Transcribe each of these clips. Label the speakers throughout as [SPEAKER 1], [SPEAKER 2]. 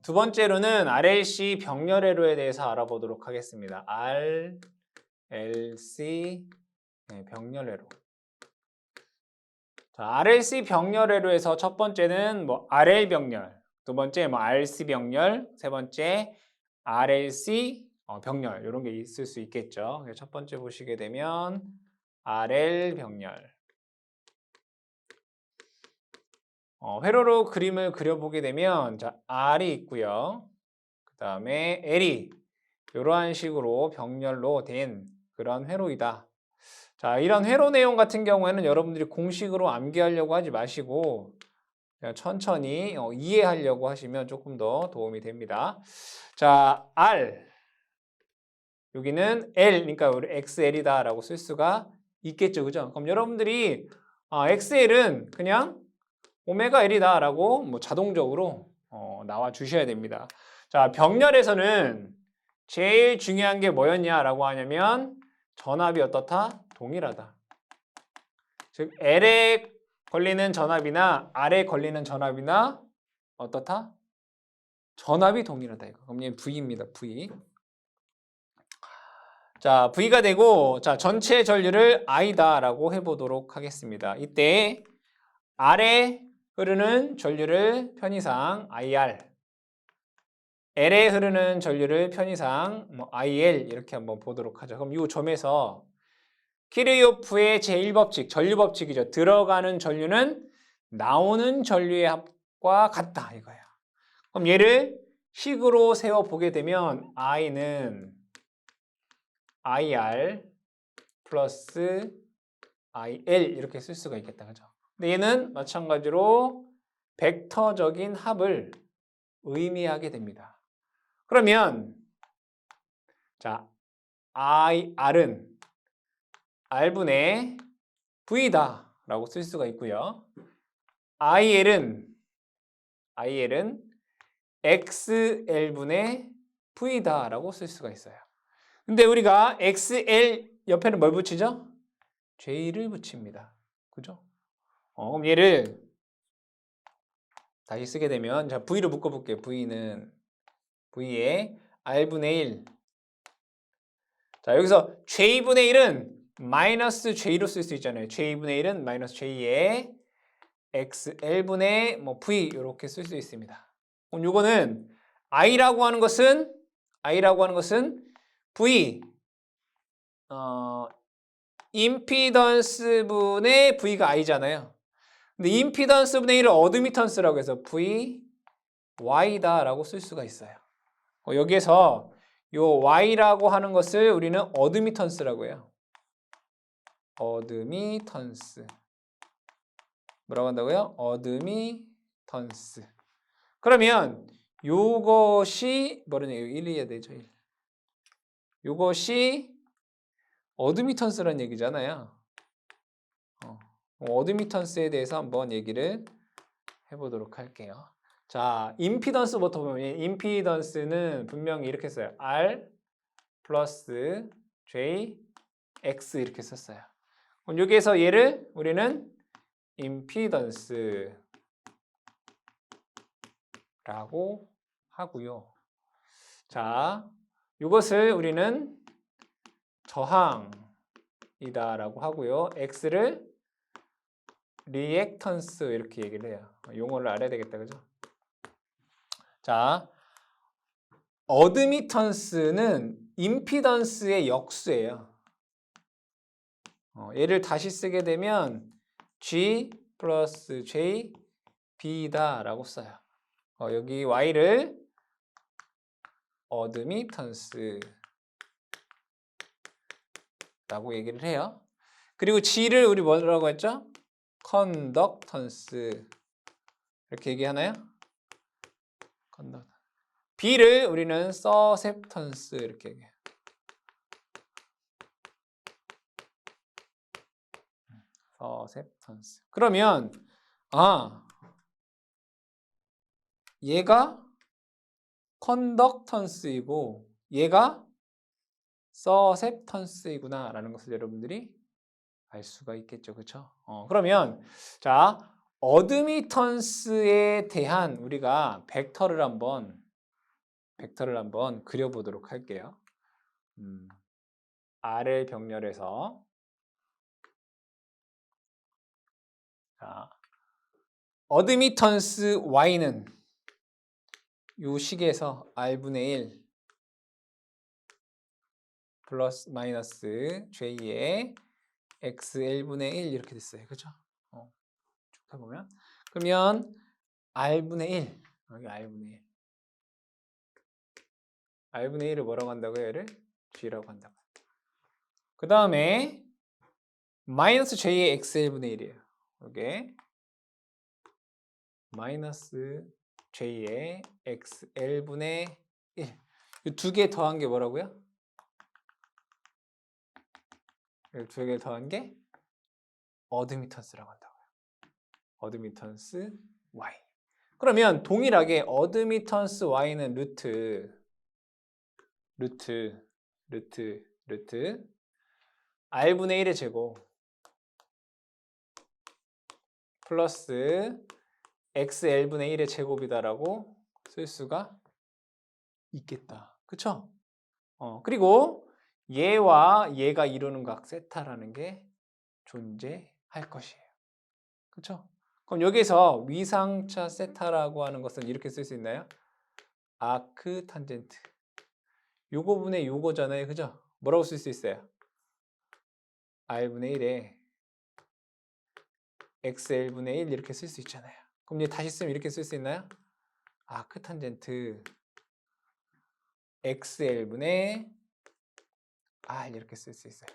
[SPEAKER 1] 두 번째로는 RLC 병렬회로에 대해서 알아보도록 하겠습니다. RLC 병렬회로. 자, RLC 병렬회로에서 첫 번째는 뭐 RL 병렬, 두 번째 뭐 RC 병렬, 세 번째 RLC 병렬 이런 게 있을 수 있겠죠. 첫 번째 보시게 되면 RL 병렬. 회로로 그림을 그려보게 되면 자, R이 있고요. 그 다음에 L이 이러한 식으로 병렬로 된 그런 회로이다. 자, 이런 회로 내용 같은 경우에는 여러분들이 공식으로 암기하려고 하지 마시고 그냥 천천히 이해하려고 하시면 조금 더 도움이 됩니다. 자, R 여기는 L, 그러니까 우리 XL이다 라고 쓸 수가 있겠죠. 그죠? 그럼 여러분들이 XL은 그냥 오메가 L이다 라고 뭐 자동적으로 나와 주셔야 됩니다. 자, 병렬에서는 제일 중요한 게 뭐였냐라고 하냐면 전압이 어떻다? 동일하다. 즉 L에 걸리는 전압이나 R에 걸리는 전압이나 어떻다? 전압이 동일하다 이거. 그럼 얘 V입니다. V. 자, V가 되고 자, 전체 전류를 I다라고 해보도록 하겠습니다. 이때 R에 흐르는 전류를 편의상 IR, L에 흐르는 전류를 편의상 뭐 IL 이렇게 한번 보도록 하죠. 그럼 이 점에서 키르요프의 제1법칙, 전류법칙이죠. 들어가는 전류는 나오는 전류의 합과 같다 이거예요. 그럼 얘를 식으로 세워보게 되면 I는 IR 플러스 IL 이렇게 쓸 수가 있겠다. 그죠? 근데 얘는 마찬가지로 벡터적인 합을 의미하게 됩니다. 그러면 자, IR은 R분의 V다 라고 쓸 수가 있고요. IL은 XL분의 V다 라고 쓸 수가 있어요. 근데 우리가 XL 옆에는 뭘 붙이죠? J를 붙입니다. 그죠? 그럼 얘를 다시 쓰게 되면 자, V로 묶어볼게요. V는 V에 R분의 1. 자, 여기서 J분의 1은 마이너스 J로 쓸 수 있잖아요. J분의 1은 마이너스 J에 XL분의 뭐 V 이렇게 쓸 수 있습니다. 그럼 요거는 I라고 하는 것은 V 임피던스 분의 V가 I잖아요. 근데 임피던스 분의 1을 어드미턴스라고 해서 V Y다라고 쓸 수가 있어요. 여기에서 요 Y라고 하는 것을 우리는 어드미턴스라고 해요. 어드미턴스. 뭐라고 한다고요? 어드미턴스. 그러면 요것이 뭐라냐? 1이어야 되죠. 1. 요것이 어드미턴스라는 얘기잖아요. 어드미턴스에 대해서 한번 얘기를 해보도록 할게요. 자, 임피던스부터 보면 임피던스는 분명히 이렇게 써요. R 플러스 J X 이렇게 썼어요. 그럼 여기에서 얘를 우리는 임피던스라고 하고요. 자, 이것을 우리는 저항이다라고 하고요. X를 리액턴스 이렇게 얘기를 해요. 용어를 알아야 되겠다, 그죠? 자, 어드미턴스는 임피던스의 역수예요. 얘를 다시 쓰게 되면 G 플러스 J B다라고 써요. 여기 Y를 어드미턴스라고 얘기를 해요. 그리고 G를 우리 뭐라고 했죠? 컨덕턴스 이렇게 얘기하나요? B를 우리는 서셉턴스 이렇게 얘기해요. 서셉턴스. 그러면 얘가 컨덕턴스이고 얘가 서셉턴스이구나 라는 것을 여러분들이 알 수가 있겠죠. 그렇죠? 그러면 자, 어드미턴스에 대한 우리가 벡터를 한번 벡터를 한번 그려보도록 할게요. R을 병렬해서 자, 어드미턴스 Y는 요 식에서 R분의 1 플러스 마이너스 J의 X1분의 1 이렇게 됐어요. 그죠? 쭉 해보면 그러면 R분의 1 여기 R분의 1 R분의 1을 뭐라고 한다고요? 얘를 G라고 한다고. 그 다음에 마이너스 J의 X1분의 1이에요. 이게 마이너스 J의 XL분의 1 이 두 개 더한 게 뭐라고요? 이 두 개 더한 게 어드미턴스라고 한다고요. 어드미턴스 Y. 그러면 동일하게 어드미턴스 Y는 루트 R분의 1의 제곱 플러스 XL분의 1의 제곱이다라고 쓸 수가 있겠다. 그쵸? 그리고 얘와 얘가 이루는 각 세타라는 게 존재할 것이에요. 그쵸? 그럼 여기서 위상차 세타라고 하는 것은 이렇게 쓸 수 있나요? 아크 탄젠트. 요거분의 요거잖아요. 그죠? 뭐라고 쓸 수 있어요? R분의 1에 XL분의 1 이렇게 쓸 수 있잖아요. 그럼 얘 다시 쓰면 이렇게 쓸 수 있나요? 아크 탄젠트 XL분의 R 이렇게 쓸 수 있어요.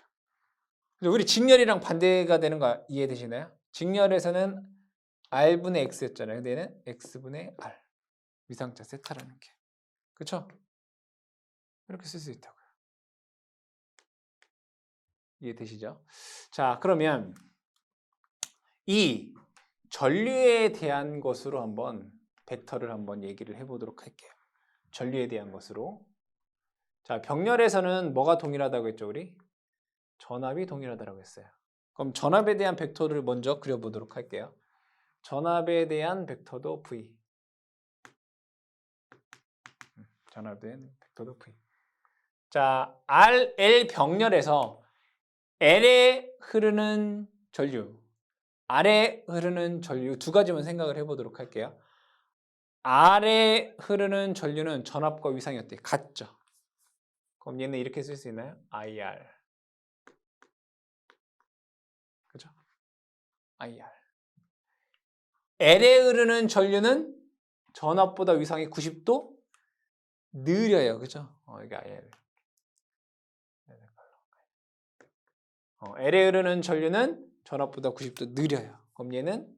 [SPEAKER 1] 우리 직렬이랑 반대가 되는 거 이해되시나요? 직렬에서는 R분의 X였잖아요. 근데 얘는 X분의 R. 위상차 세타라는 게. 그쵸? 이렇게 쓸 수 있다고요. 이해되시죠? 자, 그러면 이 전류에 대한 것으로 한번 벡터를 한번 얘기를 해보도록 할게요. 전류에 대한 것으로. 자, 병렬에서는 뭐가 동일하다고 했죠, 우리? 전압이 동일하다고 했어요. 그럼 전압에 대한 벡터를 먼저 그려보도록 할게요. 전압에 대한 벡터도 V. 전압에 대한 벡터도 V. 자, RL 병렬에서 L에 흐르는 전류, R에 흐르는 전류 두 가지만 생각을 해보도록 할게요. R에 흐르는 전류는 전압과 위상이 어때요? 같죠? 그럼 얘는 이렇게 쓸 수 있나요? IR. 그죠? IR. L에 흐르는 전류는 전압보다 위상이 90도 느려요. 그죠? 이게 IR. L에 흐르는 전류는 전압보다 90도 느려요. 그럼 얘는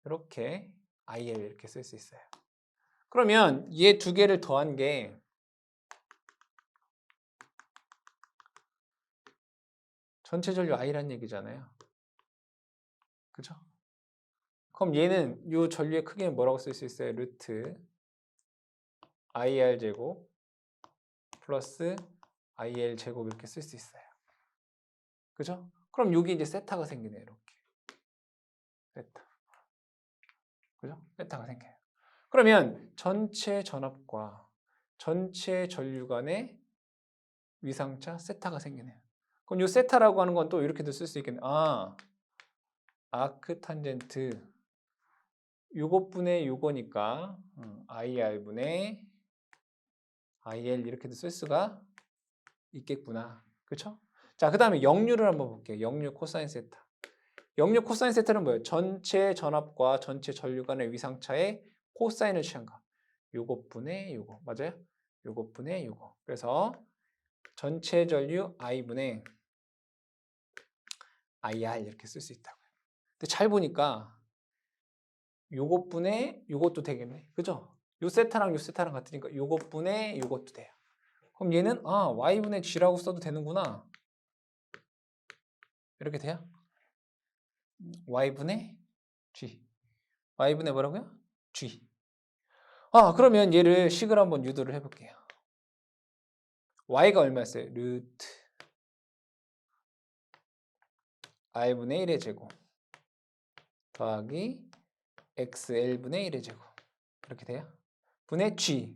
[SPEAKER 1] 이렇게 IL 이렇게 쓸 수 있어요. 그러면 얘 두 개를 더한 게 전체 전류 I란 얘기잖아요. 그죠? 그럼 얘는 이 전류의 크기는 뭐라고 쓸 수 있어요? 루트 IR 제곱 플러스 IL 제곱 이렇게 쓸 수 있어요. 그죠? 그럼 여기 이제 세타가 생기네요. 이렇게. 세타. 그죠? 세타가 생겨요. 그러면 전체 전압과 전체 전류 간의 위상차 세타가 생기네요. 그럼 이 세타라고 하는 건 또 이렇게도 쓸 수 있겠네요. 아크 탄젠트 요것분의 요거니까 IR분의 IL 이렇게도 쓸 수가 있겠구나. 그쵸? 자, 그 다음에 역류를 한번 볼게요. 역류 코사인 세타. 역류 코사인 세타는 뭐예요? 전체 전압과 전체 전류 간의 위상차의 코사인을 취한 거. 요것분의 요거. 맞아요? 요것분의 요거. 그래서 전체 전류 I분의 IR 이렇게 쓸 수 있다고요. 근데 잘 보니까 요것분의 요것도 되겠네. 그죠? 요 세타랑 요 세타랑 같으니까 요것분의 요것도 돼요. 그럼 얘는 Y분의 G라고 써도 되는구나. 이렇게 돼요? Y분의 G. Y분의 뭐라고요? G. 그러면 얘를 식을 한번 유도를 해볼게요. Y가 얼마였어요? 루트 R분의 1의 제곱 더하기 XL분의 1의 제곱 이렇게 돼요? 분의 G는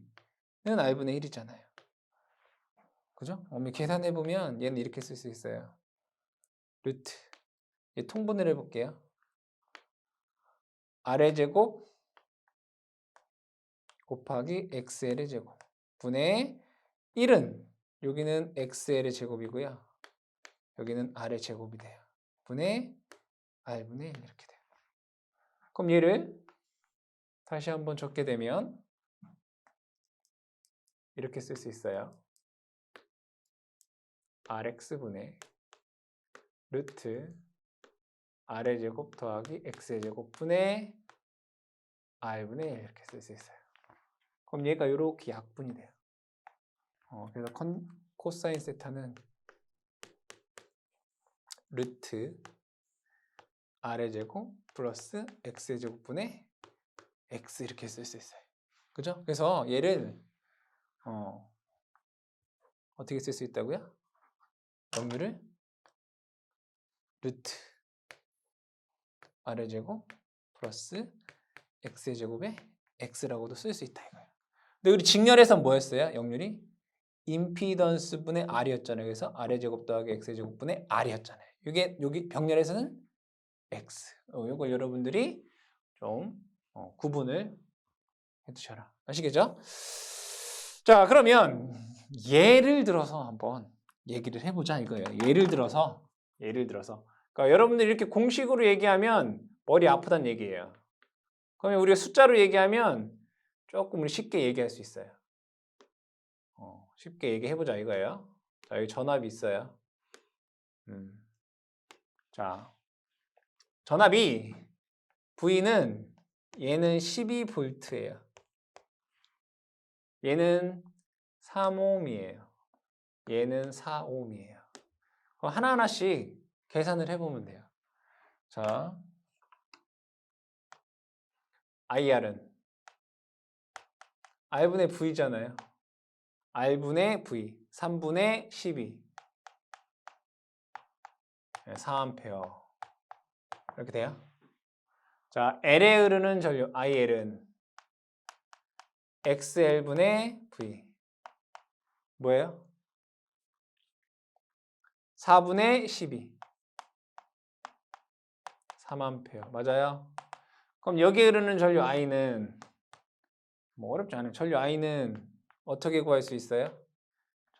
[SPEAKER 1] r분의 1이잖아요. 그죠? 계산해보면 얘는 이렇게 쓸 수 있어요. 루트. 통분을 해볼게요. r의 제곱 곱하기 xl의 제곱 분의 1은 여기는 xl의 제곱이고요. 여기는 r의 제곱이 돼요. 분의 r분의 1 이렇게 돼요. 그럼 얘를 다시 한번 적게 되면 이렇게 쓸 수 있어요. rx분의 루트 r의 제곱 더하기 x의 제곱 분의 r분의 1 이렇게 쓸 수 있어요. 그럼 얘가 이렇게 약분이 돼요. 그래서 코사인 세타는 루트 r의 제곱 플러스 x의 제곱분의 x 이렇게 쓸 수 있어요. 그죠? 그래서 얘를 어떻게 쓸 수 있다고요? 역류를 루트 r의 제곱 플러스 x의 제곱에 x라고도 쓸 수 있다 이거예요. 근데 우리 직렬에선 뭐였어요? 역률이 임피던스 분의 r이었잖아요. 그래서 r의 제곱 더하기 x의 제곱분의 r이었잖아요. 이게 여기 병렬에서는 x. 이걸 여러분들이 좀 구분을 해두셔라. 아시겠죠? 자, 그러면 예를 들어서 한번 얘기를 해보자 이거예요. 예를 들어서 그러니까 여러분들 이렇게 공식으로 얘기하면 머리 아프다는 얘기예요. 그러면 우리가 숫자로 얘기하면 조금 우리 쉽게 얘기할 수 있어요. 쉽게 얘기해보자 이거예요. 자, 여기 전압이 있어요. 자, 전압이 V는 얘는 12V예요. 얘는 3ohm이에요. 얘는 4ohm이에요. 그럼 하나하나씩 계산을 해보면 돼요. 자, IR은 R분의 V잖아요. R분의 V, 3분의 12. 4A. 이렇게 돼요. 자, L에 흐르는 전류, IL은 XL분의 V. 뭐예요? 4분의 12. 3A. 맞아요? 그럼 여기에 흐르는 전류 I는 뭐 어렵지 않아요. 전류 I는 어떻게 구할 수 있어요?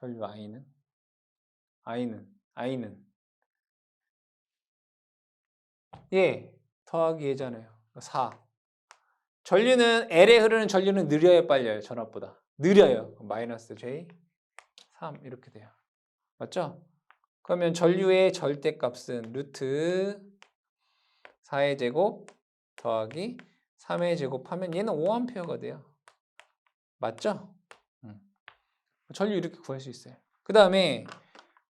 [SPEAKER 1] 전류 I는 예, 더하기 얘잖아요. 4. 전류는 L에 흐르는 전류는 느려요, 빨려요? 전압보다. 느려요. 마이너스 J 3 이렇게 돼요. 맞죠? 그러면 전류의 절대값은 루트 4의 제곱 더하기 3의 제곱하면 얘는 5A가 돼요. 맞죠? 전류 이렇게 구할 수 있어요. 그 다음에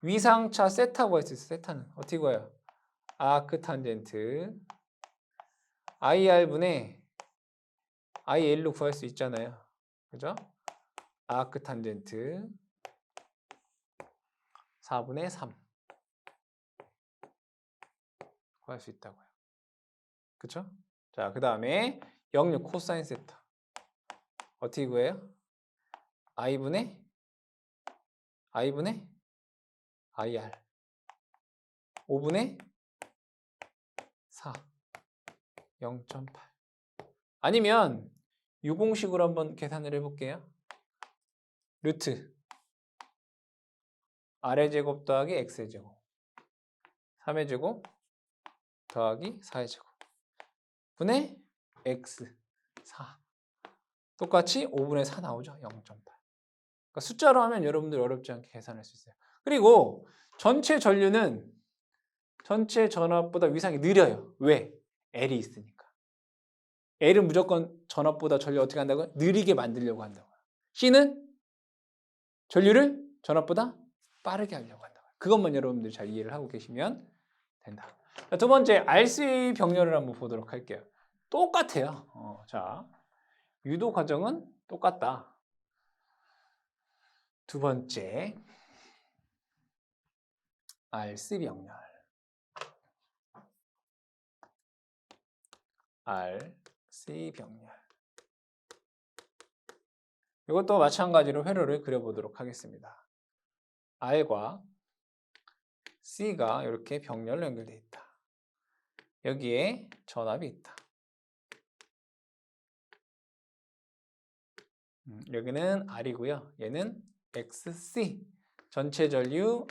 [SPEAKER 1] 위상차 세타 구할 수 있어요. 세타는 어떻게 구해요? 아크 탄젠트 IR분의 IL로 구할 수 있잖아요. 그죠? 아크 탄젠트 4분의 3 구할 수 있다고요. 그쵸? 자, 그 다음에 역류 코사인 세타 어떻게 구해요? I분의 IR 5분의 4 0.8 아니면 유공식으로 한번 계산을 해볼게요. 루트 R의 제곱 더하기 X의 제곱 3의 제곱 더하기 4의 제곱 분의 X 4 똑같이 5분의 4 나오죠. 0.8 그러니까 숫자로 하면 여러분들 어렵지 않게 계산할 수 있어요. 그리고 전체 전류는 전체 전압보다 위상이 느려요. 왜? L이 있으니까. L은 무조건 전압보다 전류 어떻게 한다고요? 느리게 만들려고 한다고요. C는 전류를 전압보다 빠르게 하려고 한다고요. 그것만 여러분들 잘 이해를 하고 계시면 된다. 자, 두 번째 RC 병렬을 한번 보도록 할게요. 똑같아요. 자, 유도 과정은 똑같다. 두 번째 RC 병렬 RC 병렬 이것도 마찬가지로 회로를 그려보도록 하겠습니다. R과 C가 이렇게 병렬로 연결되어 있다. 여기에 전압이 있다. 여기는 R이고요. 얘는 XC, 전체 전류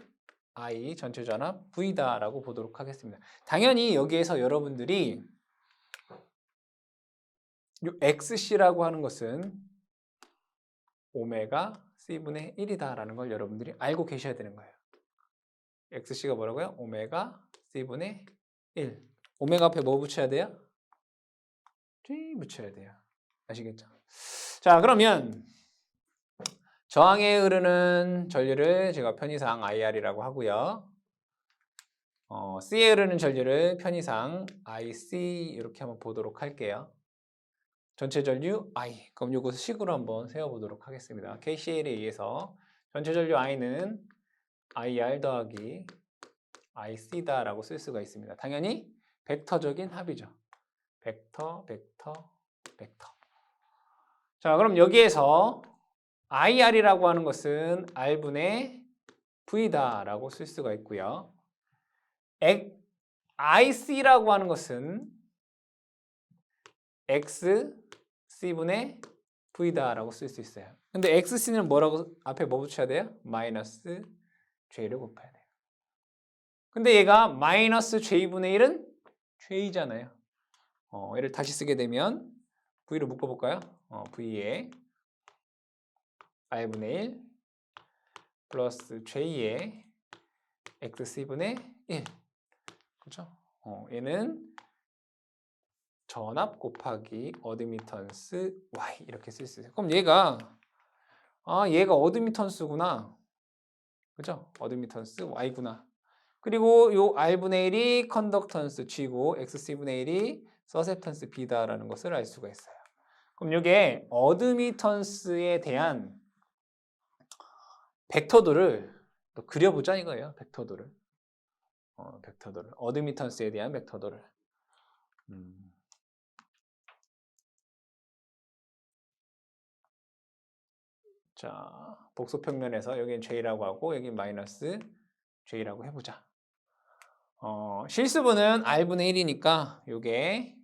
[SPEAKER 1] I, 전체 전압 V다라고 보도록 하겠습니다. 당연히 여기에서 여러분들이 이 XC라고 하는 것은 오메가 C분의 1이다라는 걸 여러분들이 알고 계셔야 되는 거예요. XC가 뭐라고요? 오메가 C분의 1. 오메가 앞에 뭐 붙여야 돼요? G 붙여야 돼요. 아시겠죠? 자, 그러면 저항에 흐르는 전류를 제가 편의상 IR이라고 하고요. C에 흐르는 전류를 편의상 IC 이렇게 한번 보도록 할게요. 전체 전류 I. 그럼 이것을 식으로 한번 세워보도록 하겠습니다. KCL에 의해서 전체 전류 I는 IR 더하기 IC다라고 쓸 수가 있습니다. 당연히 벡터적인 합이죠. 벡터, 벡터, 벡터. 자, 그럼 여기에서 IR이라고 하는 것은 R분의 V다라고 쓸 수가 있고요. IC라고 하는 것은 XC분의 V다라고 쓸 수 있어요. 근데 XC는 뭐라고 앞에 뭐 붙여야 돼요? 마이너스 J를 곱해야 돼요. 근데 얘가 마이너스 J분의 1은 J잖아요. 얘를 다시 쓰게 되면 V로 묶어볼까요? V에 R분의 1 플러스 J에 XC분의 1. 그렇죠? 얘는 전압 곱하기 어드미턴스 Y 이렇게 쓸 수 있어요. 그럼 얘가 어드미턴스구나. 그죠? 어드미턴스 Y구나. 그리고 요 R분의 1이 컨덕턴스 G고 XC분의 1이 서셉턴스 B다라는 것을 알 수가 있어요. 그럼 이게 어드미턴스에 대한 벡터도를 또 그려보자 이거예요. 벡터도를. 벡터도를. 어드미턴스에 대한 벡터도를. 자, 복소평면에서 여기는 J라고 하고 여기 마이너스 J라고 해보자. 실수분은 R분의 1이니까 요게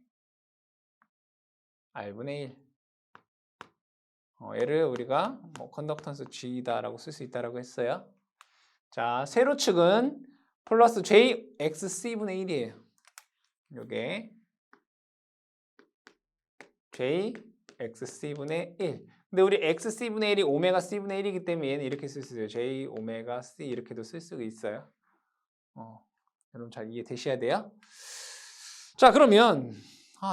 [SPEAKER 1] R분의 1. 얘를 우리가 컨덕턴스 G다라고 쓸 수 있다라고 했어요. 자, 세로축은 플러스 J XC분의 1이에요. 요게 J XC분의 1. 근데 우리 XC분의 1이 오메가 C분의 1이기 때문에 얘는 이렇게 쓸 수 있어요. J 오메가 C 이렇게도 쓸 수가 있어요. 여러분 잘 이해되셔야 돼요. 자, 그러면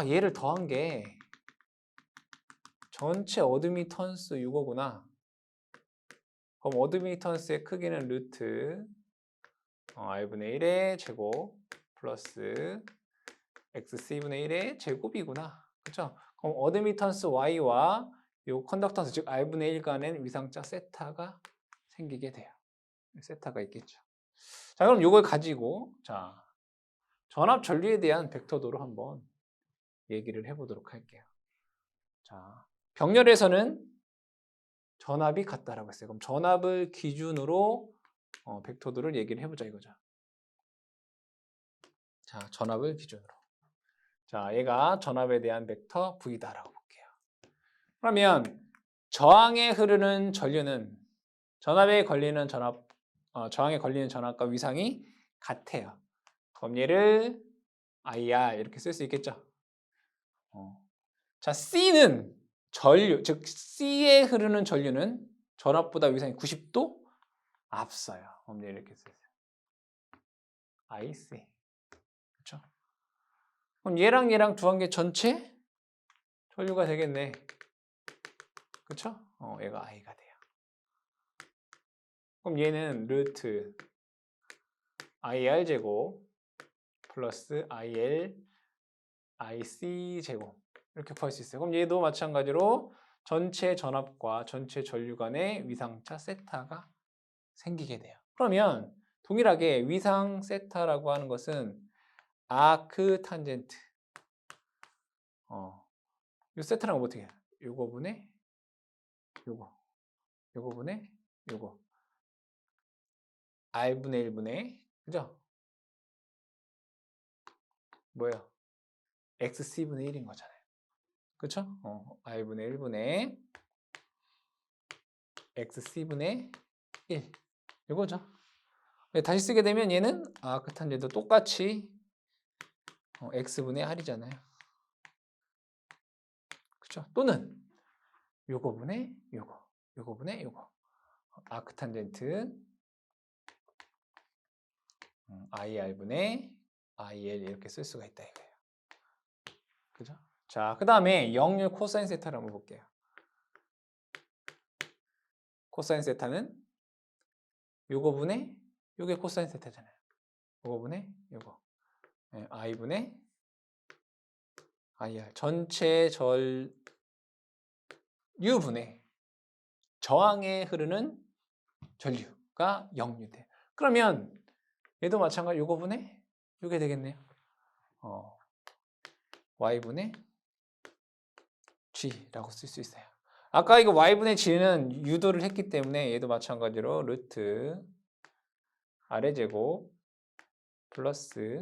[SPEAKER 1] 얘를 더한 게 전체 어드미턴스 이거구나. 그럼 어드미턴스의 크기는 루트 R분의 1의 제곱 플러스 XC분의 1의 제곱이구나. 그렇죠? 그럼 어드미턴스 Y와 요 컨덕턴스 즉 R분의 1 간엔 위상자 세타가 생기게 돼요. 세타가 있겠죠. 자, 그럼 이걸 가지고 전압 전류에 대한 벡터도로 한번 얘기를 해보도록 할게요. 자, 병렬에서는 전압이 같다라고 했어요. 그럼 전압을 기준으로 벡터도를 얘기를 해보자 이거죠. 자, 전압을 기준으로. 자, 얘가 전압에 대한 벡터 V다라고 볼게요. 그러면 저항에 흐르는 전류는 저항에 걸리는 전압과 위상이 같아요. 그럼 얘를 IR 이렇게 쓸 수 있겠죠. 자, C는 전류, 즉 C에 흐르는 전류는 전압보다 위상이 90도 앞서요. 그럼 이렇게 쓰세요. IC. 그렇죠? 그럼 얘랑 두 한 개 전체 전류가 되겠네. 그렇죠? 얘가 I가 돼요. 그럼 얘는 루트 IR 제곱 플러스 IL IC 제곱 이렇게 구할 수 있어요. 그럼 얘도 마찬가지로 전체 전압과 전체 전류 간의 위상차 세타가 생기게 돼요. 그러면 동일하게 위상 세타라고 하는 것은 아크 탄젠트. 이 세타라는 거 어떻게 해요? 요거분의 요거. 요거분의 요거. R분의 1분의, 그죠? 뭐예요? XC분의 1인 거잖아요. 그쵸? R분의 1분의 XC분의 1. 이거죠. 다시 쓰게 되면 얘는 아크탄젠트 똑같이 X분의 R이잖아요. 그쵸? 또는 요거분의 요거. 요거분의 요거. 아크탄젠트 IR분의 IL 이렇게 쓸 수가 있다 이거예요. 그죠? 자, 그 다음에 역률 코사인 세타를 한번 볼게요. 코사인 세타는 요거분의 요게 코사인 세타잖아요. 요거분의 요거. 네, I분의 IR. 전체 전류분의 저항에 흐르는 전류가 역류돼요. 그러면 얘도 마찬가지 요거분의 요게 되겠네요. Y분의 G라고 쓸 수 있어요. 아까 이거 Y분의 G는 유도를 했기 때문에 얘도 마찬가지로 루트 R의 제곱 플러스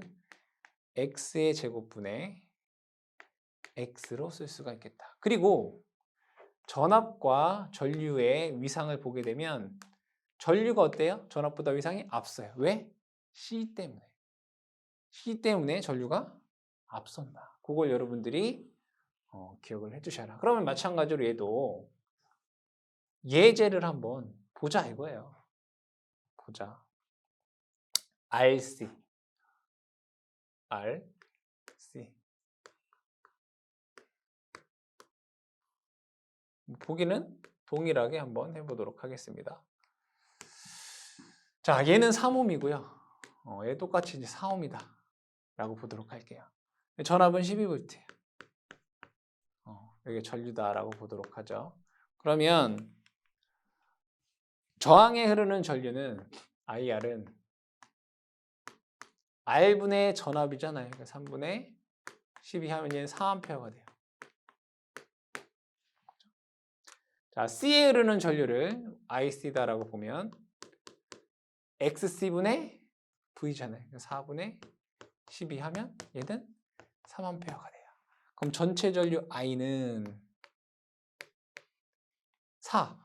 [SPEAKER 1] X의 제곱분의 X로 쓸 수가 있겠다. 그리고 전압과 전류의 위상을 보게 되면 전류가 어때요? 전압보다 위상이 앞서요. 왜? C 때문에. C 때문에 전류가 앞선다. 그걸 여러분들이 기억을 해주셔라. 그러면 마찬가지로 얘도 예제를 한번 보자 이거예요. 보자. RC. 보기는 동일하게 한번 해보도록 하겠습니다. 자, 얘는 3옴이고요. 얘 똑같이 이제 4옴이다 라고 보도록 할게요. 전압은 12V예요. 이게 전류다라고 보도록 하죠. 그러면 저항에 흐르는 전류는 IR은 R분의 전압이잖아요. 그러니까 3분의 12 하면 얘는 4A가 돼요. 자, C에 흐르는 전류를 IC다라고 보면 XC분의 V잖아요. 4분의 12 하면 얘는 3A가 돼요. 그럼 전체 전류 I는 4.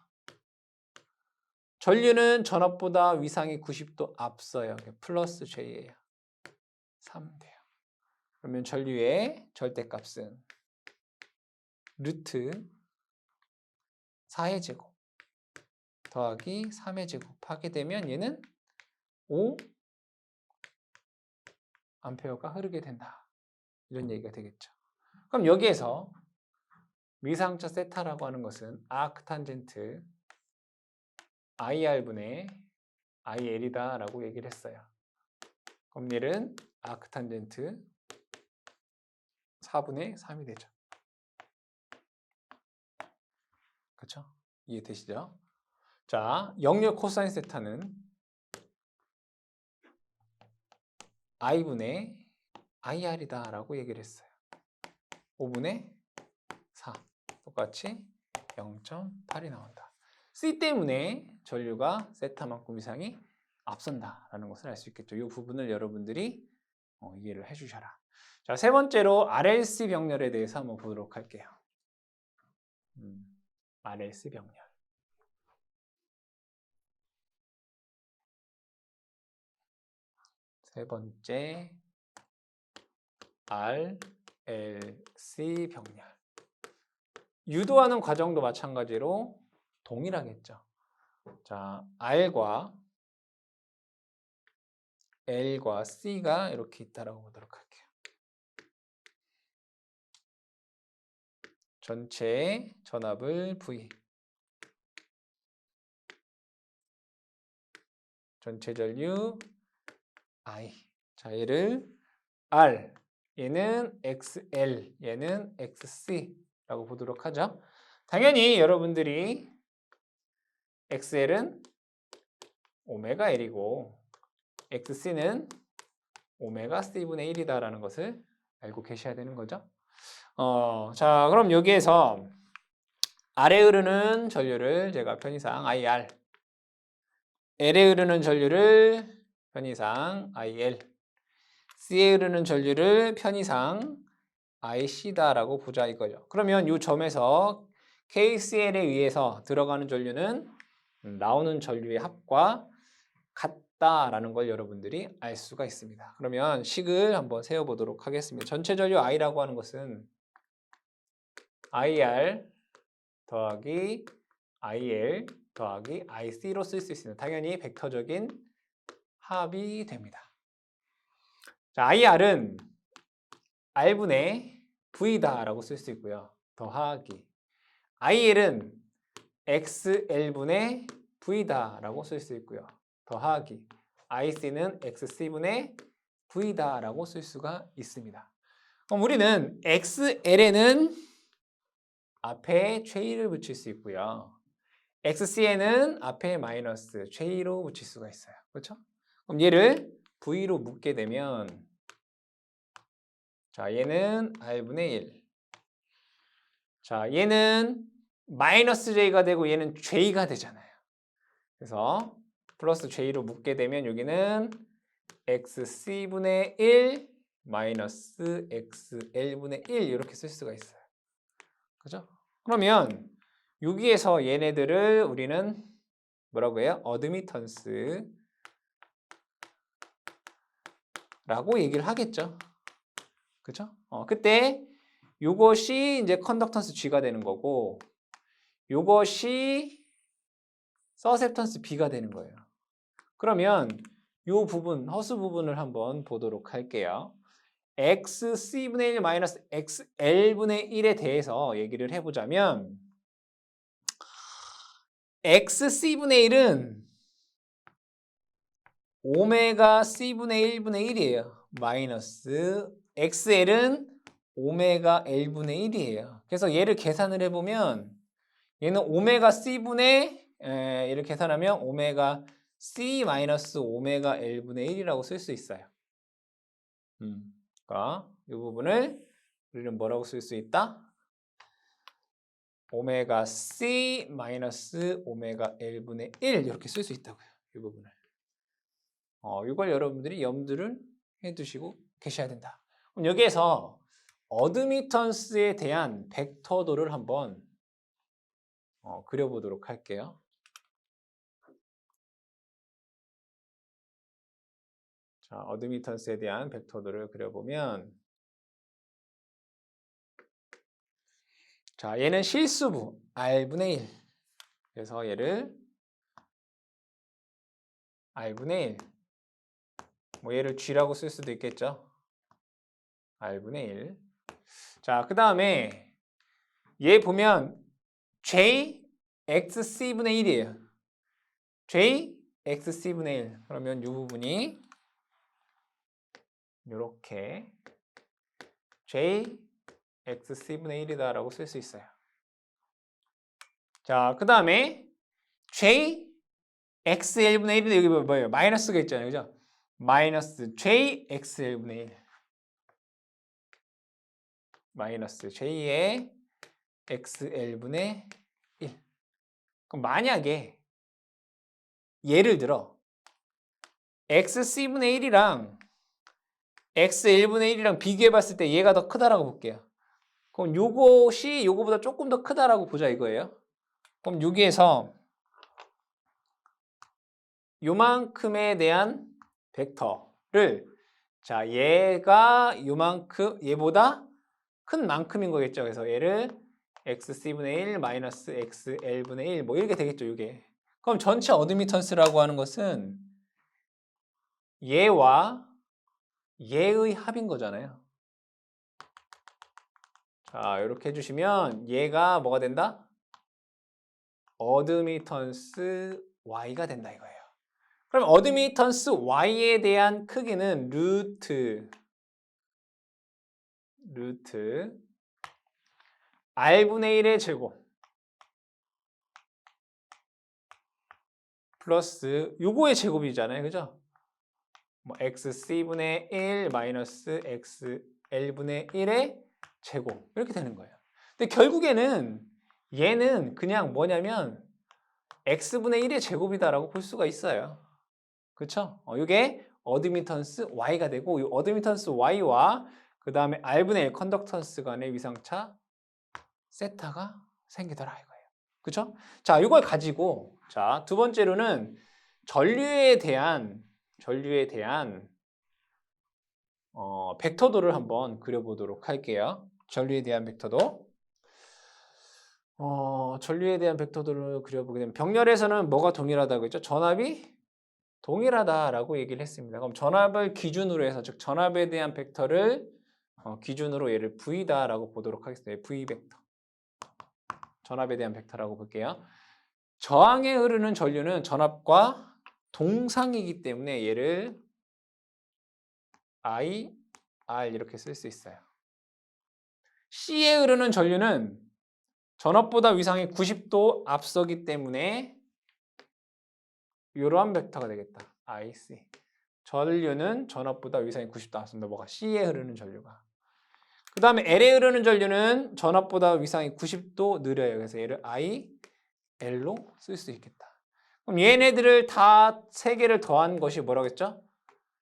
[SPEAKER 1] 전류는 전압보다 위상이 90도 앞서요. 플러스 J예요. 3 돼요. 그러면 전류의 절대값은 루트 4의 제곱 더하기 3의 제곱 하게 되면 얘는 5 암페어가 흐르게 된다. 이런 얘기가 되겠죠. 그럼 여기에서 위상차 세타라고 하는 것은 아크탄젠트 IR분의 IL이다 라고 얘기를 했어요. 그럼 얘는 아크탄젠트 4분의 3이 되죠. 그렇죠? 이해되시죠? 자, 역률 코사인 세타는 I분의 IR이다 라고 얘기를 했어요. 5분의 4 똑같이 0.8이 나온다. C 때문에 전류가 세타만큼 이상이 앞선다라는 것을 알 수 있겠죠. 이 부분을 여러분들이 이해를 해주셔라. 자, 세 번째로 RLC 병렬에 대해서 한번 보도록 할게요. RLC 병렬. 세 번째 RLC 병렬. 유도하는 과정도 마찬가지로 동일하겠죠. 자, R과 L과 C가 이렇게 있다라고 보도록 할게요. 전체 전압을 V, 전체 전류 I. 자, 얘를 R, 얘는 XL, 얘는 XC라고 보도록 하죠. 당연히 여러분들이 XL은 오메가 L이고 XC는 오메가 C분의 1이다라는 것을 알고 계셔야 되는 거죠. 자, 그럼 여기에서 R에 흐르는 전류를 제가 편의상 IR, L에 흐르는 전류를 편의상 IL, C에 흐르는 전류를 편의상 IC다라고 보자 이거죠. 그러면 이 점에서 KCl에 의해서 들어가는 전류는 나오는 전류의 합과 같다라는 걸 여러분들이 알 수가 있습니다. 그러면 식을 한번 세워보도록 하겠습니다. 전체 전류 I라고 하는 것은 IR 더하기 IL 더하기 IC로 쓸 수 있습니다. 당연히 벡터적인 합이 됩니다. 자, IR은 R분의 V다라고 쓸 수 있고요. 더하기 IL은 XL분의 V다라고 쓸 수 있고요. 더하기 IC는 XC분의 V다라고 쓸 수가 있습니다. 그럼 우리는 XL에는 앞에 J를 붙일 수 있고요. XC에는 앞에 마이너스 J로 붙일 수가 있어요. 그렇죠? 그럼 얘를 V로 묶게 되면 자, 얘는 R분의 1. 자, 얘는 마이너스 J가 되고 얘는 J가 되잖아요. 그래서 플러스 J로 묶게 되면 여기는 XC분의 1 마이너스 XL분의 1 이렇게 쓸 수가 있어요. 그죠? 그러면 여기에서 얘네들을 우리는 뭐라고 해요? 어드미턴스 라고 얘기를 하겠죠. 그죠? 그때 요것이 이제 컨덕턴스 G가 되는 거고 요것이 서셉턴스 B가 되는 거예요. 그러면 요 부분, 허수 부분을 한번 보도록 할게요. XC분의 1 마이너스 XL분의 1에 대해서 얘기를 해보자면 XC분의 1은 오메가 C분의 1분의 1이에요. 마이너스 XL은 오메가 L분의 1이에요. 그래서 얘를 계산을 해보면 얘는 오메가 C분의 얘를 계산하면 오메가 C 마이너스 오메가 L분의 1이라고 쓸 수 있어요. 그러니까 이 부분을 우리는 뭐라고 쓸 수 있다? 오메가 C 마이너스 오메가 L분의 1 이렇게 쓸 수 있다고요. 이 부분을. 이걸 여러분들이 염두를 해두시고 계셔야 된다. 그럼 여기에서 어드미턴스에 대한 벡터도를 한번 그려보도록 할게요. 자, 어드미턴스에 대한 벡터도를 그려보면 자, 얘는 실수부 R분의 1. 그래서 얘를 R분의 1. 뭐 얘를 G라고 쓸 수도 있겠죠. R분의 1. 자, 그 다음에 얘 보면 J, XC분의 1이에요. J, XC분의 1. 그러면 이 부분이 이렇게 J, XC분의 1이다라고 쓸 수 있어요. 자, 그 다음에 J, XL분의 1인데 여기 뭐예요? 마이너스가 있잖아요. 그죠? 마이너스 J, XL분의 1. 마이너스 J의 XL분의 1. 그럼 만약에 예를 들어 XC분의 1이랑 XL분의 1이랑 비교해 봤을 때 얘가 더 크다라고 볼게요. 그럼 요것이 요거보다 조금 더 크다라고 보자 이거예요. 그럼 여기에서 요만큼에 대한 벡터를 자, 얘가 요만큼 얘보다 큰 만큼인 거겠죠. 그래서 얘를 XC분의 1 마이너스 XL분의 1 뭐 이렇게 되겠죠, 이게. 그럼 전체 어드미턴스라고 하는 것은 얘와 얘의 합인 거잖아요. 자, 이렇게 해주시면 얘가 뭐가 된다? 어드미턴스 Y가 된다 이거예요. 그럼 어드미턴스 Y에 대한 크기는 루트 R분의 1의 제곱 플러스 요거의 제곱이잖아요. 그죠? 뭐 XC분의 1 마이너스 XL분의 1의 제곱 이렇게 되는 거예요. 근데 결국에는 얘는 그냥 뭐냐면 x분의 1의 제곱이다라고 볼 수가 있어요. 그렇죠? 이게 어드미턴스 y가 되고 이 어드미턴스 y와 그 다음에 r분의 1 컨덕턴스 간의 위상차 세타가 생기더라 이거예요. 그렇죠? 자, 이걸 가지고 자, 두 번째로는 전류에 대한 벡터도를 한번 그려보도록 할게요. 전류에 대한 벡터도. 전류에 대한 벡터도를 그려보게 되면 병렬에서는 뭐가 동일하다고 했죠? 전압이 동일하다라고 얘기를 했습니다. 그럼 전압을 기준으로 해서 즉 전압에 대한 벡터를 기준으로 얘를 V다라고 보도록 하겠습니다. V 벡터. 전압에 대한 벡터라고 볼게요. 저항에 흐르는 전류는 전압과 동상이기 때문에 얘를 I, R 이렇게 쓸 수 있어요. C에 흐르는 전류는 전압보다 위상이 90도 앞서기 때문에 이러한 벡터가 되겠다. IC. 전류는 전압보다 위상이 90도 앞선다. 뭐가? C에 흐르는 전류가. 그 다음에 L에 흐르는 전류는 전압보다 위상이 90도 느려요. 그래서 얘를 IL로 쓸 수 있겠다. 그럼 얘네들을 다 세 개를 더한 것이 뭐라고 했죠?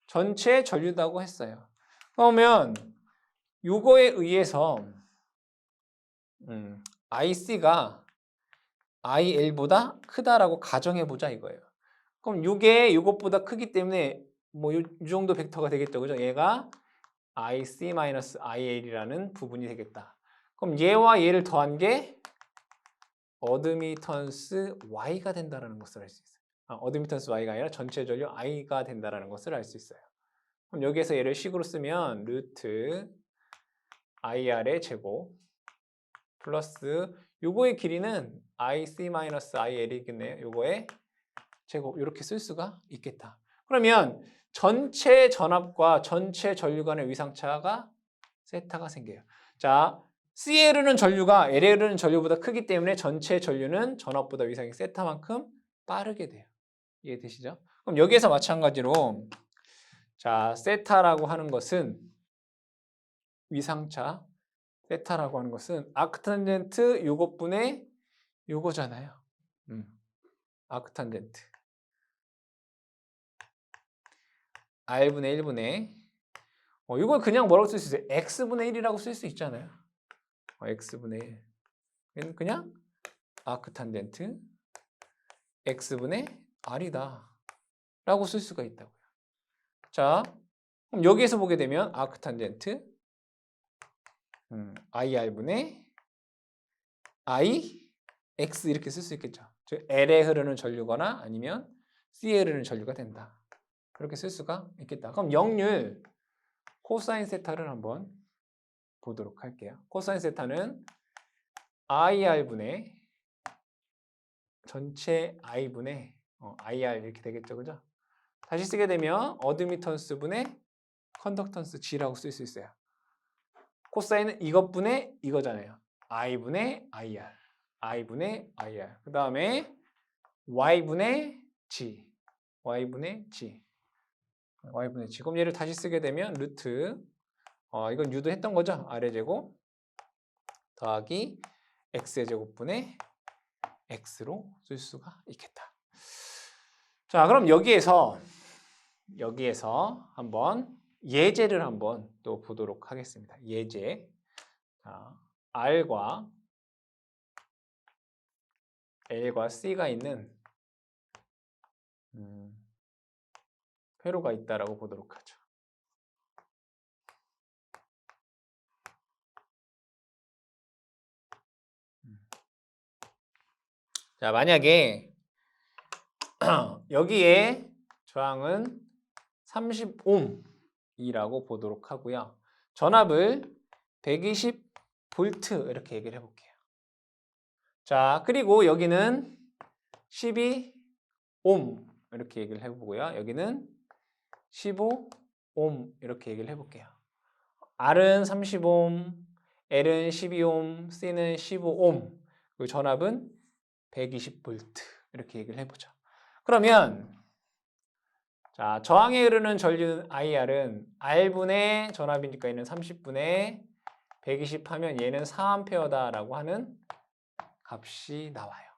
[SPEAKER 1] 전체 전류다고 했어요. 그러면 요거에 의해서 IC가 IL보다 크다라고 가정해보자 이거예요. 그럼 요게 요것보다 크기 때문에 뭐 요 정도 벡터가 되겠죠. 그죠? 얘가 IC-IL이라는 부분이 되겠다. 그럼 얘와 얘를 더한 게 어드미턴스 Y가 된다는 것을 알 수 있어요. 어드미턴스 Y가 아니라 전체 전류 I가 된다는 것을 알 수 있어요. 그럼 여기에서 얘를 식으로 쓰면 루트 IR의 제곱 플러스 요거의 길이는 IC-IL이겠네요. 요거의 제곱 이렇게 쓸 수가 있겠다. 그러면 전체 전압과 전체 전류 간의 위상차가 세타가 생겨요. 자, C에 흐르는 전류가 L에 흐르는 전류보다 크기 때문에 전체 전류는 전압보다 위상이 세타만큼 빠르게 돼요. 이해되시죠? 그럼 여기에서 마찬가지로 자, 세타라고 하는 것은 위상차 세타라고 하는 것은 아크탄젠트 요것분의 요거잖아요. 아크탄젠트 R분의 1분의 이걸 그냥 뭐라고 쓸 수 있어요? X분의 1이라고 쓸 수 있잖아요. X분의 1. 그냥 아크탄젠트 X분의 R이다 라고 쓸 수가 있다고요. 자, 그럼 여기에서 보게 되면 아크탄젠트 IR분의 I, X 이렇게 쓸 수 있겠죠. 즉 L에 흐르는 전류거나 아니면 C에 흐르는 전류가 된다. 그렇게 쓸 수가 있겠다. 그럼 역률 코사인 세타를 한번 보도록 할게요. 코사인 세타는 IR분의 전체 I분의 IR 이렇게 되겠죠. 그죠? 다시 쓰게 되면 어드미턴스 분의 컨덕턴스 G라고 쓸 수 있어요. 코사인은 이것분의 이거잖아요. I분의 IR. I분의 IR. 그 다음에 Y분의 G. Y분의 G. Y분의 G. 그럼 얘를 다시 쓰게 되면 루트 이건 U도 했던 거죠. R의 제곱 더하기 X의 제곱분의 X로 쓸 수가 있겠다. 자, 그럼 여기에서 한번 예제를 한번 또 보도록 하겠습니다. 예제. 자, R과 L과 C가 있는 회로가 있다라고 보도록 하죠. 자, 만약에 여기에 저항은 30옴이라고 보도록 하고요. 전압을 120V 이렇게 얘기를 해볼게요. 자, 그리고 여기는 12옴 이렇게 얘기를 해보고요. 여기는 15옴 이렇게 얘기를 해볼게요. R은 30옴, L은 12옴, C는 15옴, 그리고 전압은 120V 이렇게 얘기를 해보죠. 그러면 자, 저항에 흐르는 전류 IR은 R분의 전압이니까 얘는 30분의 120 하면 얘는 4A다라고 하는 값이 나와요.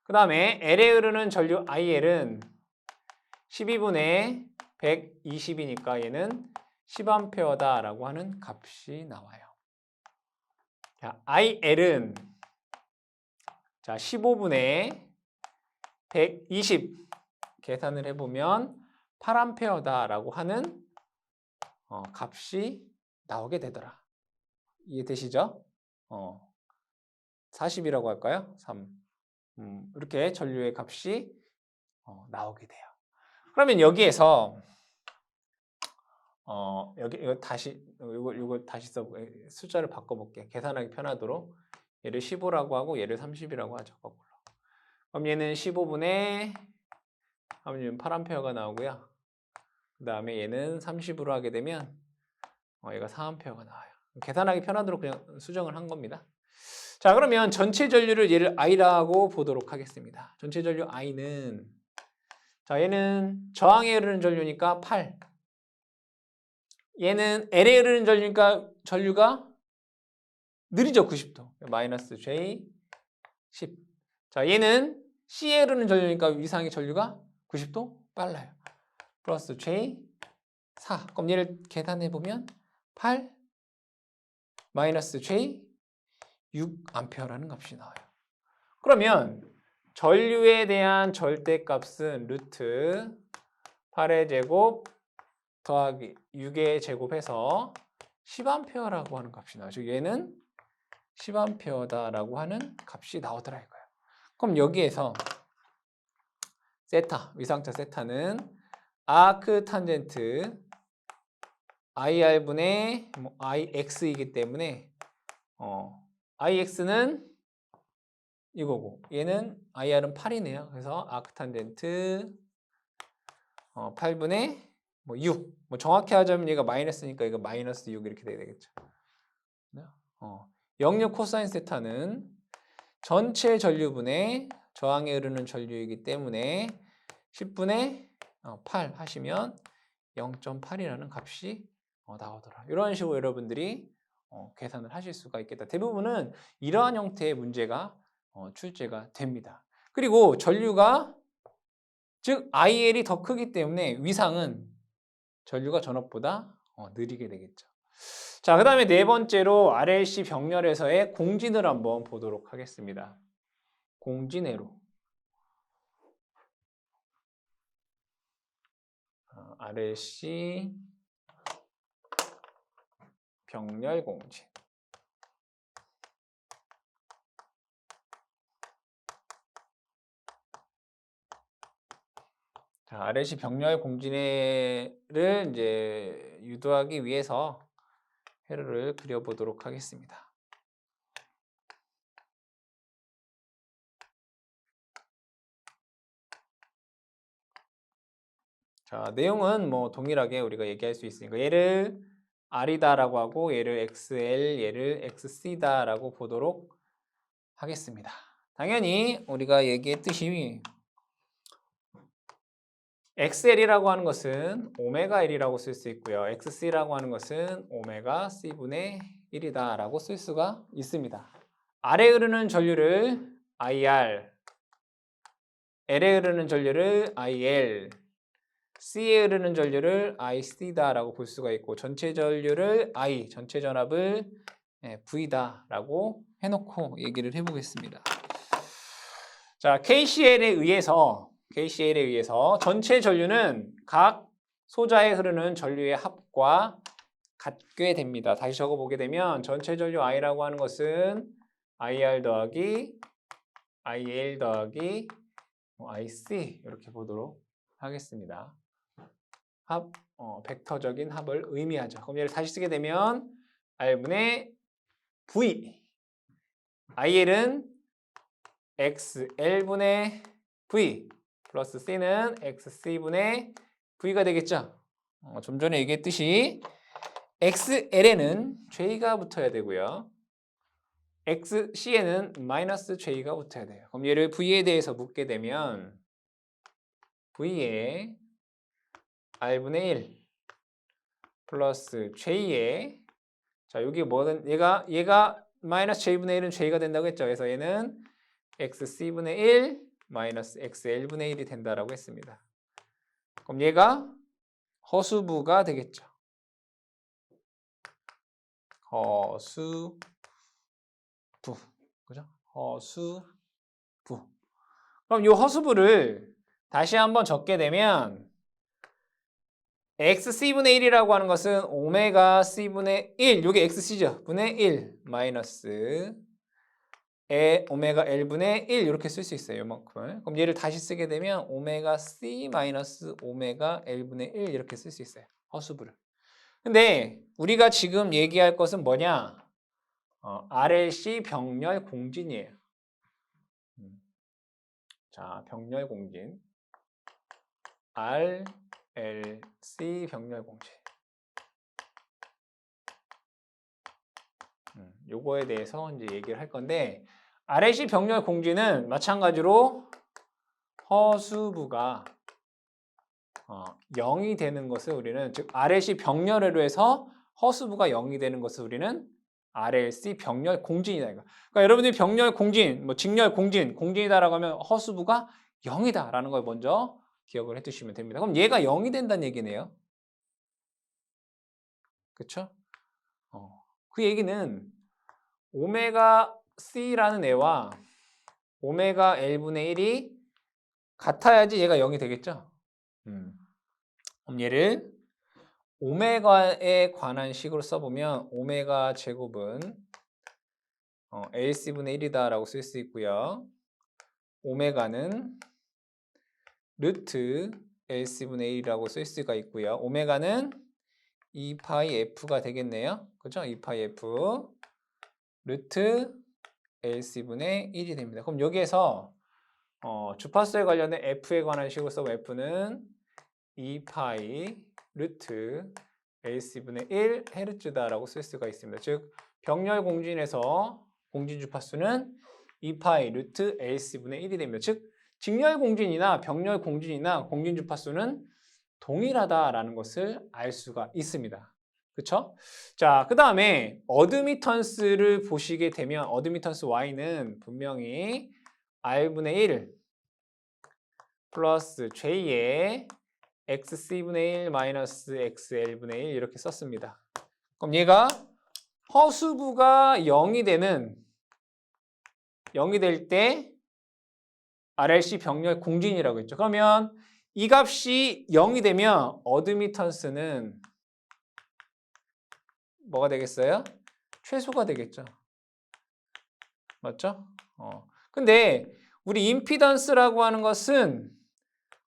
[SPEAKER 1] 그 다음에 L에 흐르는 전류 IL은 12분의 120이니까 얘는 10A 라고 하는 값이 나와요. 자, IL은 자, 15분의 120 계산을 해보면 8A 라고 하는 값이 나오게 되더라. 이해되시죠? 40이라고 할까요? 3. 이렇게 전류의 값이 나오게 돼요. 그러면 여기에서 이거 다시 숫자를 바꿔볼게. 계산하기 편하도록 얘를 15라고 하고 얘를 30이라고 하죠. 거꾸로. 그럼 얘는 15분의 하면 8A가 나오고요. 그 다음에 얘는 30으로 하게 되면 얘가 4A가 나와요. 계산하기 편하도록 그냥 수정을 한 겁니다. 자, 그러면 전체 전류를 얘를 I라고 보도록 하겠습니다. 전체 전류 I는 자, 얘는 저항에 흐르는 전류니까 8. 얘는 L에 흐르는 전류니까 전류가 느리죠. 90도. 마이너스 J 10. 자, 얘는 C에 흐르는 전류니까 위상의 전류가 90도 빨라요. 플러스 J 4. 그럼 얘를 계산해 보면 8 마이너스 J 6A라는 값이 나와요. 그러면 전류에 대한 절대값은 루트 8의 제곱 더하기 6의 제곱해서 10A라고 하는 값이 나와요. 즉 얘는 10A다라고 하는 값이 나오더라 이거예요. 그럼 여기에서 세타, 위상차 세타는 아크 탄젠트 IR분의 IX이기 때문에 IX는 이거고 얘는 IR은 8이네요. 그래서 아크 탄젠트 8분의 6. 정확히 하자면 얘가 마이너스니까 이거 마이너스 6 이렇게 돼야 되겠죠. 0력 코사인 세타는 전체 전류분의 저항에 흐르는 전류이기 때문에 10분의 8 하시면 0.8이라는 값이 나오더라. 이런 식으로 여러분들이 계산을 하실 수가 있겠다. 대부분은 이러한 형태의 문제가 출제가 됩니다. 그리고 전류가 즉 IL이 더 크기 때문에 위상은 전류가 전압보다 느리게 되겠죠. 자, 그 다음에 네 번째로 RLC 병렬에서의 공진을 한번 보도록 하겠습니다. 공진회로. RLC 병렬 공진. 자, RLC 병렬 공진회를 이제 유도하기 위해서 회로를 그려보도록 하겠습니다. 자, 내용은 동일하게 우리가 얘기할 수 있으니까 얘를 R이다라고 하고 얘를 XL, 얘를 XC다라고 보도록 하겠습니다. 당연히 우리가 얘기했듯이 XL이라고 하는 것은 오메가 L이라고 쓸 수 있고요. XC라고 하는 것은 오메가 C분의 1이다 라고 쓸 수가 있습니다. R에 흐르는 전류를 IR, L에 흐르는 전류를 IL, C에 흐르는 전류를 IC다 라고 볼 수가 있고 전체 전류를 I, 전체 전압을 V다 라고 해놓고 얘기를 해보겠습니다. 자, KCL에 의해서 전체 전류는 각 소자에 흐르는 전류의 합과 같게 됩니다. 다시 적어보게 되면 전체 전류 I라고 하는 것은 IR 더하기 IL 더하기 IC 이렇게 보도록 하겠습니다. 합, 벡터적인 합을 의미하죠. 그럼 얘를 다시 쓰게 되면 R분의 V IL은 XL분의 V 플러스 C는 XC분의 V가 되겠죠. 좀 전에 얘기했듯이 XL에는 J가 붙어야 되고요. XC에는 마이너스 J가 붙어야 돼요. 그럼 얘를 V에 대해서 묻게 되면 V에 R분의 1 플러스 J에 자 여기 뭐든 얘가 마이너스 J분의 1은 J가 된다고 했죠. 그래서 얘는 xc분의 1 마이너스 xl분의 1이 된다라고 했습니다. 그럼 얘가 허수부가 되겠죠. 허수부. 그죠? 허수부. 그럼 이 허수부를 다시 한번 적게 되면 xc분의 1이라고 하는 것은 오메가 c분의 1, 이게 xc죠. 분의 1 마이너스 오메가 l분의 1 이렇게 쓸 수 있어요. 이만큼을. 그럼 얘를 다시 쓰게 되면 오메가 c 마이너스 오메가 l분의 1 이렇게 쓸 수 있어요. 허수부를. 근데 우리가 지금 얘기할 것은 뭐냐? RLC 병렬 공진이에요. 자, 병렬 공진. RLC 병렬 공진. 요거에 대해서 이제 얘기를 할 건데, RLC 병렬 공진은 마찬가지로 허수부가 0이 되는 것을 우리는, 즉 RLC 병렬으로 해서 허수부가 0이 되는 것을 우리는 RLC 병렬 공진이다. 이거. 그러니까 여러분들이 병렬 공진, 뭐 직렬 공진, 공진이다라고 하면 허수부가 0이다라는 걸 먼저 기억을 해두시면 됩니다. 그럼 얘가 0이 된다는 얘기네요. 그렇죠? 그 얘기는 오메가 C라는 애와 오메가 L분의 1이 같아야지 얘가 0이 되겠죠? 그럼 얘를 오메가에 관한 식으로 써보면 오메가 제곱은 LC분의 1이다 라고 쓸 수 있고요. 오메가는 루트 LC분의 1이라고 쓸 수가 있고요. 오메가는 2파이 F가 되겠네요. 그죠? 2파이 F 루트 LC분의 1이 됩니다. 그럼 여기에서 주파수에 관련된 F에 관한 식으로 써보면 F는 2파이 루트 LC분의 1 헤르츠다라고 쓸 수가 있습니다. 즉 병렬 공진에서 공진 주파수는 2파이 루트 LC분의 1이 됩니다. 즉 직렬 공진이나 병렬 공진이나 공진 주파수는 동일하다라는 것을 알 수가 있습니다. 그렇죠? 자, 그 다음에 어드미턴스를 보시게 되면 어드미턴스 Y는 분명히 R분의 1 플러스 J의 xc분의 1 마이너스 xl분의 1 이렇게 썼습니다. 그럼 얘가 허수부가 0이 될 때 RLC 병렬 공진이라고 했죠. 그러면 이 값이 0이 되면 어드미턴스는 뭐가 되겠어요? 최소가 되겠죠. 맞죠? 근데 우리 임피던스라고 하는 것은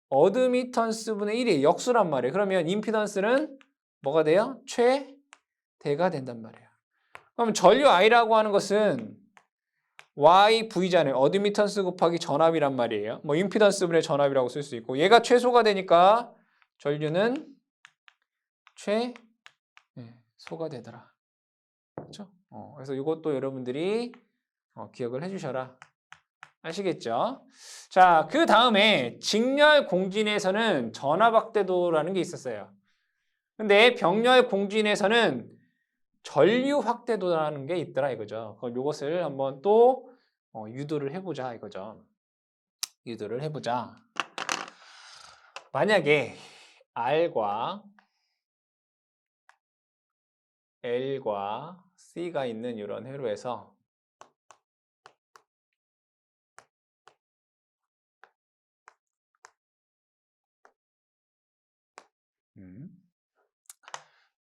[SPEAKER 1] 어드미턴스분의 1이 역수란 말이에요. 그러면 임피던스는 뭐가 돼요? 최대가 된단 말이에요. 그럼 전류 I라고 하는 것은 YV잖아요. 어드미턴스 곱하기 전압이란 말이에요. 뭐 임피던스분의 전압이라고 쓸 수 있고 얘가 최소가 되니까 전류는 최소가 되더라. 그렇죠? 그래서 이것도 여러분들이 기억을 해주셔라. 아시겠죠? 자, 그 다음에 직렬 공진에서는 전압 확대도라는 게 있었어요. 근데 병렬 공진에서는 전류 확대도라는 게 있더라 이거죠. 그럼 이것을 한번 또 유도를 해보자 이거죠. 유도를 해보자. 만약에 R과 L과 C가 있는 이런 회로에서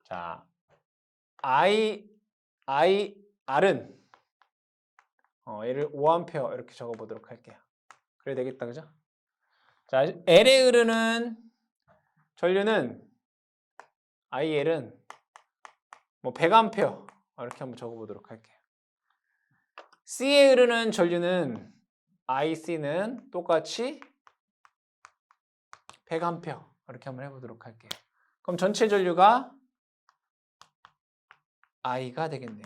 [SPEAKER 1] 자, R은 얘를 5A 이렇게 적어보도록 할게요. 그래야 되겠다, 그죠? 자, L에 흐르는 전류는 IL은 뭐 100A 이렇게 한번 적어보도록 할게요. C에 흐르는 전류는 IC는 똑같이 100A 이렇게 한번 해보도록 할게요. 그럼 전체 전류가 I가 되겠네요.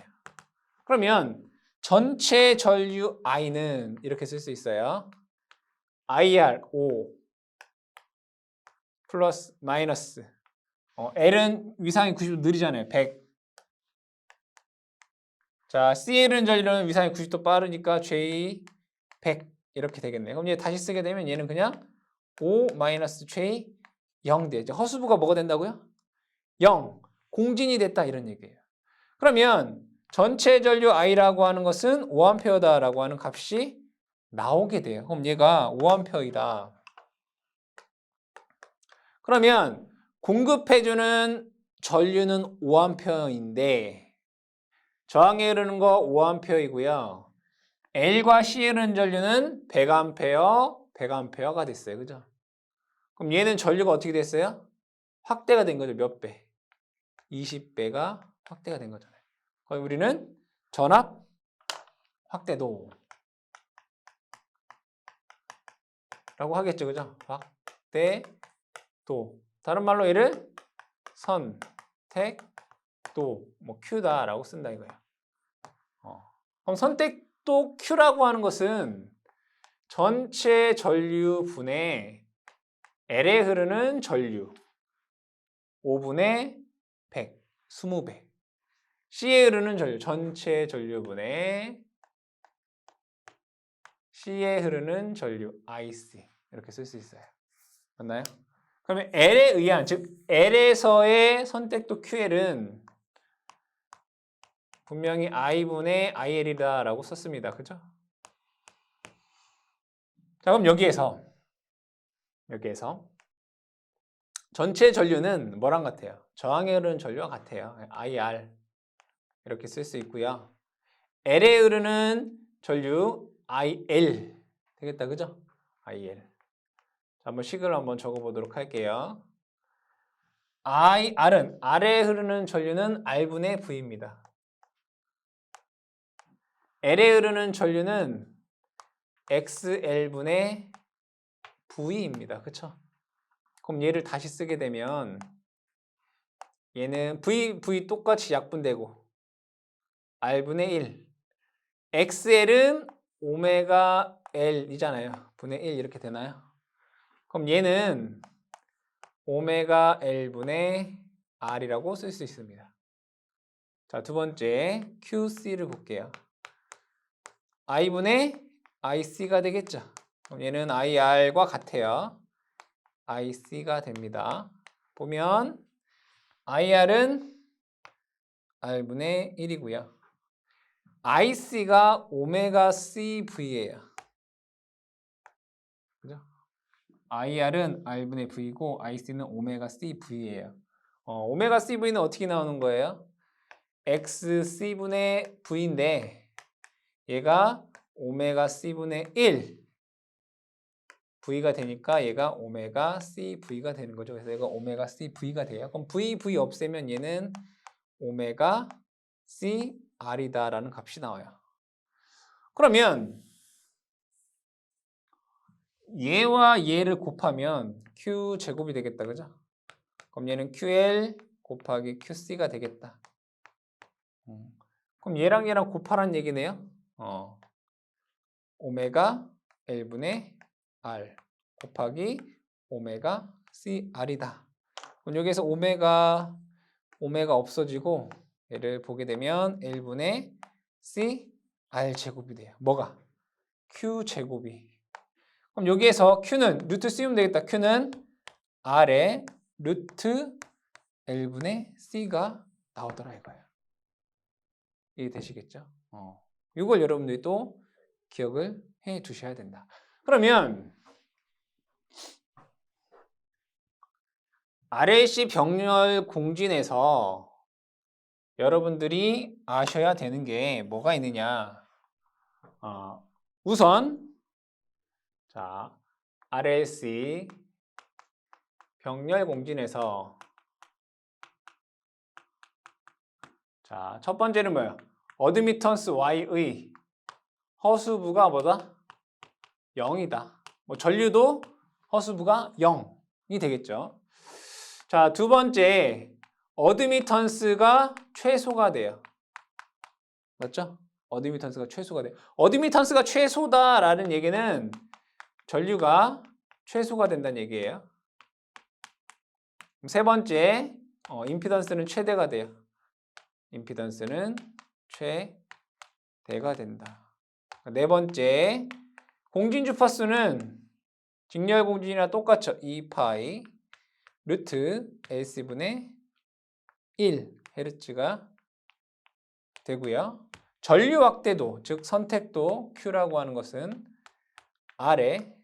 [SPEAKER 1] 그러면 전체 전류 I는 이렇게 쓸 수 있어요. IR 5 플러스 마이너스 L은 위상이 90도 느리잖아요. 100. 자, C에 흐르는 전류는 위상이 90도 빠르니까 J 100 이렇게 되겠네요. 그럼 얘 다시 쓰게 되면 얘는 그냥 5-J 0 돼. 이제 허수부가 뭐가 된다고요? 0. 공진이 됐다 이런 얘기예요. 그러면 전체 전류 I라고 하는 것은 5A다라고 하는 값이 나오게 돼요. 그럼 얘가 5A이다. 그러면 공급해주는 전류는 5A인데 저항에 흐르는 거 5A이고요. L과 C에 흐르는 전류는 100A, 100A가 됐어요. 그죠? 그럼 얘는 전류가 어떻게 됐어요? 확대가 된 거죠. 몇 배? 20배가 확대가 된 거잖아요. 그럼 우리는 전압 확대도 라고 하겠죠. 그죠? 확대도. 다른 말로 얘를 선택도 뭐 Q다라고 쓴다 이거예요. 그럼 선택도 Q라고 하는 것은 전체 전류분의 L에 흐르는 전류 5분의 100, 20배. C에 흐르는 전류, 전체 전류분의 C에 흐르는 전류, IC. 이렇게 쓸 수 있어요. 맞나요? 그러면 L에 의한, 즉 L에서의 선택도 QL은 분명히 I분의 IL이다라고 썼습니다. 그죠? 자, 그럼 여기에서 전체 전류는 뭐랑 같아요? 저항에 흐르는 전류와 같아요. IR 이렇게 쓸 수 있고요. L에 흐르는 전류 IL 되겠다. 그죠? IL. 자, 한번 식을 한번 적어보도록 할게요. IR은 R에 흐르는 전류는 R분의 V입니다. L에 흐르는 전류는 XL분의 V입니다. 그쵸? 그럼 얘를 다시 쓰게 되면 얘는 V 똑같이 약분되고 R분의 1 XL은 오메가 L이잖아요. 분의 1 이렇게 되나요? 그럼 얘는 오메가 L분의 R이라고 쓸 수 있습니다. 자, 두 번째 QC를 볼게요. I분의 IC가 되겠죠. 그럼 얘는 IR과 같아요. IC가 됩니다. 보면 IR은 R분의 1이고요. IC가 오메가 CV예요. 그죠? IR은 R분의 V고 IC는 오메가 CV예요. 오메가 CV는 어떻게 나오는 거예요? XC분의 V인데 얘가 오메가 C분의 1 V가 되니까 얘가 오메가 CV가 되는 거죠. 그래서 얘가 오메가 CV가 돼요. 그럼 V 없애면 얘는 오메가 CR이다라는 값이 나와요. 그러면 얘와 얘를 곱하면 Q제곱이 되겠다. 그죠? 그럼 얘는 QL 곱하기 QC가 되겠다. 그럼 얘랑 얘랑 곱하라는 얘기네요. 오메가 L분의 R 곱하기 오메가 CR이다. 그럼 여기에서 오메가 없어지고 얘를 보게 되면 L분의 CR 제곱이 돼요. 뭐가? Q 제곱이. 그럼 여기에서 Q는 루트 씌우면 되겠다. Q는 R에 루트 L분의 C가 나오더라 이거예요. 이해되시겠죠? 이걸 여러분들이 또 기억을 해 두셔야 된다. 그러면 RLC 병렬 공진에서 여러분들이 아셔야 되는 게 뭐가 있느냐? 우선 자, RLC 병렬 공진에서 자, 첫 번째는 뭐예요? 어드미턴스 Y의 허수부가 뭐다? 0이다. 뭐 전류도 허수부가 0이 되겠죠. 자, 두 번째 어드미턴스가 최소가 돼요. 맞죠? 어드미턴스가 최소가 돼요. 어드미턴스가 최소다라는 얘기는 전류가 최소가 된다는 얘기예요. 세 번째 임피던스는 최대가 돼요. 임피던스는 최대가 된다. 네 번째 공진 주파수는 직렬 공진이랑 똑같죠. 2파이 루트 LC분의 1Hz가 되고요. 전류 확대도, 즉 선택도 Q라고 하는 것은 R의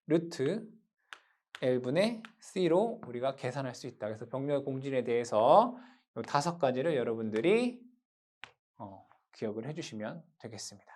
[SPEAKER 1] 루트 L분의 C로 우리가 계산할 수 있다. 그래서 병렬 공진에 대해서 이 5가지를 여러분들이 기억을 해주시면 되겠습니다.